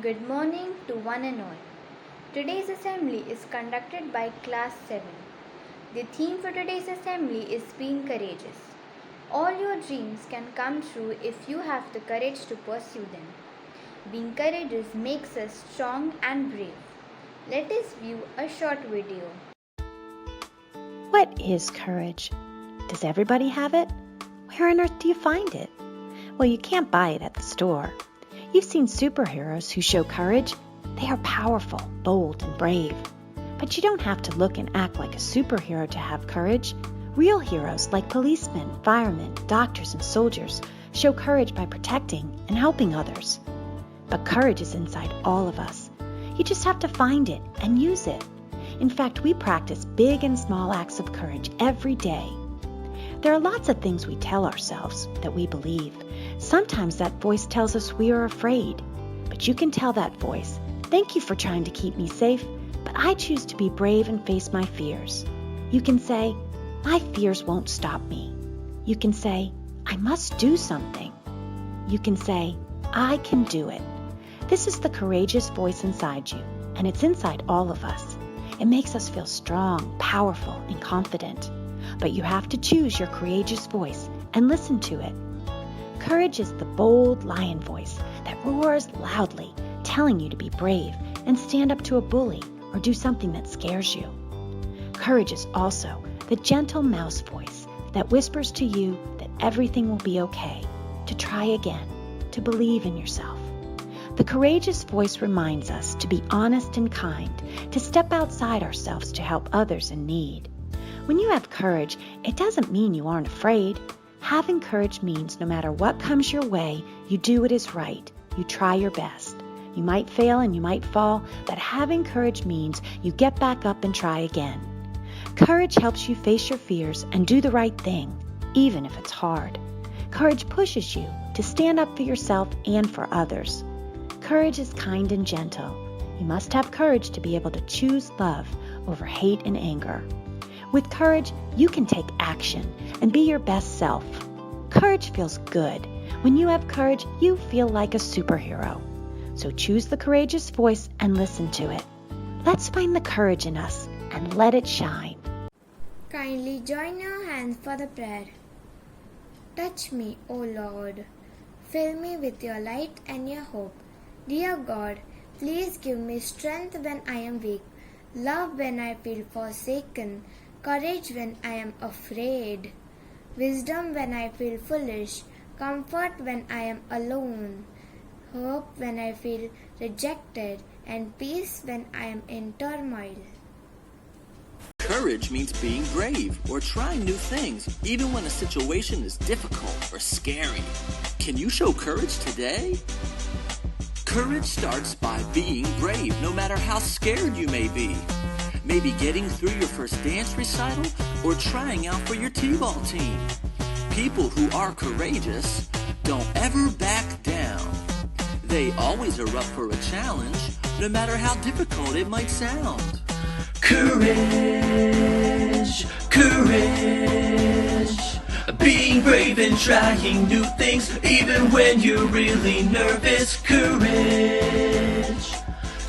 Good morning to one and all. Today's assembly is conducted by Class 7. The theme for today's assembly is being courageous. All your dreams can come true if you have the courage to pursue them. Being courageous makes us strong and brave. Let us view a short video. What is courage? Does everybody have it? Where on earth do you find it? Well, you can't buy it at the store. You've seen superheroes who show courage. They are powerful, bold, and brave. But you don't have to look and act like a superhero to have courage. Real heroes like policemen, firemen, doctors, and soldiers show courage by protecting and helping others. But courage is inside all of us. You just have to find it and use it. In fact, we practice big and small acts of courage every day. There are lots of things we tell ourselves that we believe. Sometimes that voice tells us we are afraid. But you can tell that voice, "Thank you for trying to keep me safe, but I choose to be brave and face my fears." You can say, "My fears won't stop me." You can say, "I must do something." You can say, "I can do it." This is the courageous voice inside you, and it's inside all of us. It makes us feel strong, powerful, and confident. But you have to choose your courageous voice and listen to it. Courage is the bold lion voice that roars loudly, telling you to be brave and stand up to a bully or do something that scares you. Courage is also the gentle mouse voice that whispers to you that everything will be okay, to try again, to believe in yourself. The courageous voice reminds us to be honest and kind, to step outside ourselves to help others in need. When you have courage, it doesn't mean you aren't afraid. Having courage means no matter what comes your way, you do what is right. You try your best. You might fail and you might fall, but having courage means you get back up and try again. Courage helps you face your fears and do the right thing, even if it's hard. Courage pushes you to stand up for yourself and for others. Courage is kind and gentle. You must have courage to be able to choose love over hate and anger. With courage, you can take action and be your best self. Courage feels good. When you have courage, you feel like a superhero. So choose the courageous voice and listen to it. Let's find the courage in us and let it shine. Kindly join your hands for the prayer. Touch me, O Lord. Fill me with your light and your hope. Dear God, please give me strength when I am weak, love when I feel forsaken, courage when I am afraid, wisdom when I feel foolish, comfort when I am alone, hope when I feel rejected, and peace when I am in turmoil. Courage means being brave or trying new things, even when a situation is difficult or scary. Can you show courage today? Courage starts by being brave, no matter how scared you may be. Maybe getting through your first dance recital or trying out for your t-ball team. People who are courageous don't ever back down. They always are up for a challenge, no matter how difficult it might sound. Courage, courage. Being brave and trying new things, even when you're really nervous. Courage,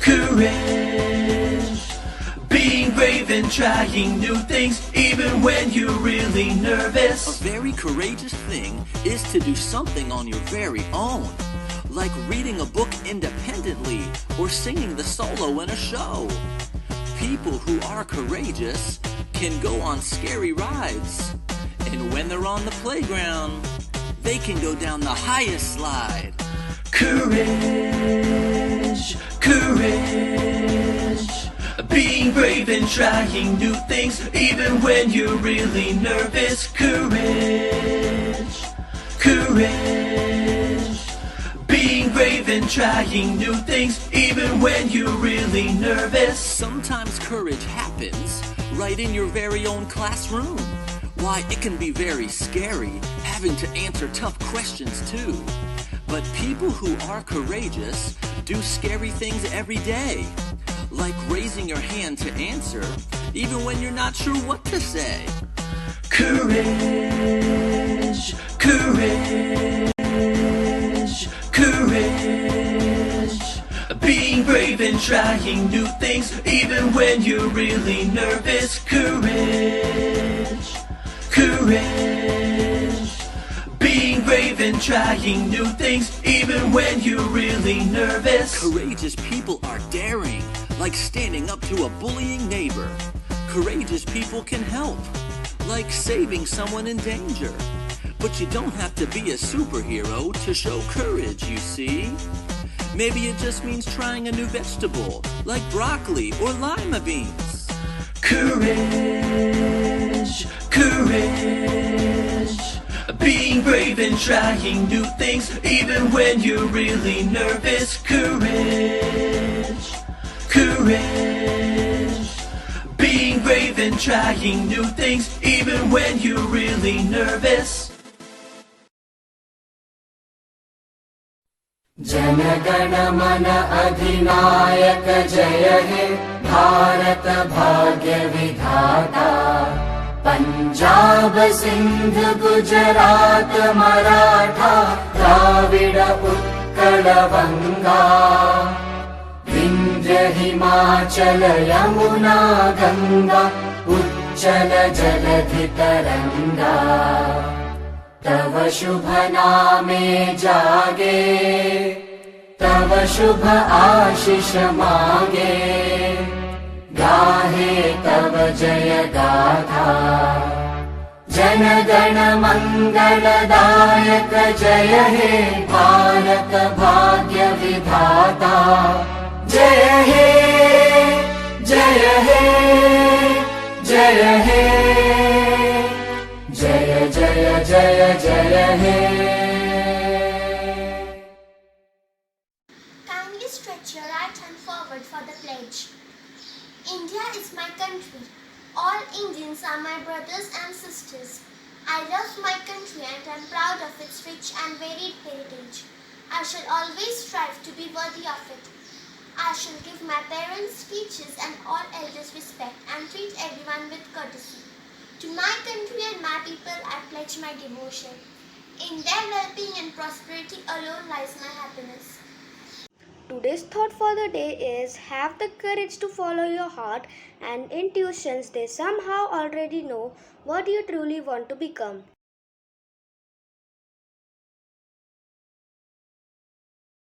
courage. Being brave and trying new things, even when you're really nervous. A very courageous thing is to do something on your very own, like reading a book independently or singing the solo in a show. People who are courageous can go on scary rides. And when they're on the playground, they can go down the highest slide. Courage, courage. Being brave and trying new things, even when you're really nervous. Courage, courage. Being brave and trying new things, even when you're really nervous. Sometimes courage happens right in your very own classroom. Why, it can be very scary having to answer tough questions too. But people who are courageous do scary things every day, like raising your hand to answer, even when you're not sure what to say. Courage, courage, courage. brave and trying new things, even when you're really nervous. Courage, courage. Being brave and trying new things, even when you're really nervous. Courageous people are daring, like standing up to a bullying neighbor. Courageous people can help, like saving someone in danger. But you don't have to be a superhero to show courage, you see. Maybe it just means trying a new vegetable, like broccoli or lima beans. Courage, courage. Being brave and trying new things, even when you're really nervous. Courage, courage. Being brave and trying new things, even when you're really nervous. जनगण मन अधिनायक जय हे भारत भाग्य विधाता पंजाब सिंध गुजरात मराठा द्राविड उत्कल बंगा विंध्य हिमाचल यमुना गंगा उच्चल जलधि तरंगा तव शुभ नामे जागे तव शुभ आशीष मांगे गाहे तव जय गाथा जन गण मंगलदायक जय हे भारत भाग्य विधाता जय हे जय हे जय हे जय जय जय जय हे Kindly stretch your right hand forward for the pledge. India is my country. All Indians are my brothers and sisters. I love my country and am proud of its rich and varied heritage. I shall always strive to be worthy of it. I shall give my parents, teachers and all elders respect and treat everyone with courtesy. To my country and my people I pledge my devotion. In their well-being and prosperity alone lies my happiness. Today's thought for the day is have the courage to follow your heart and intuitions. They somehow already know what you truly want to become.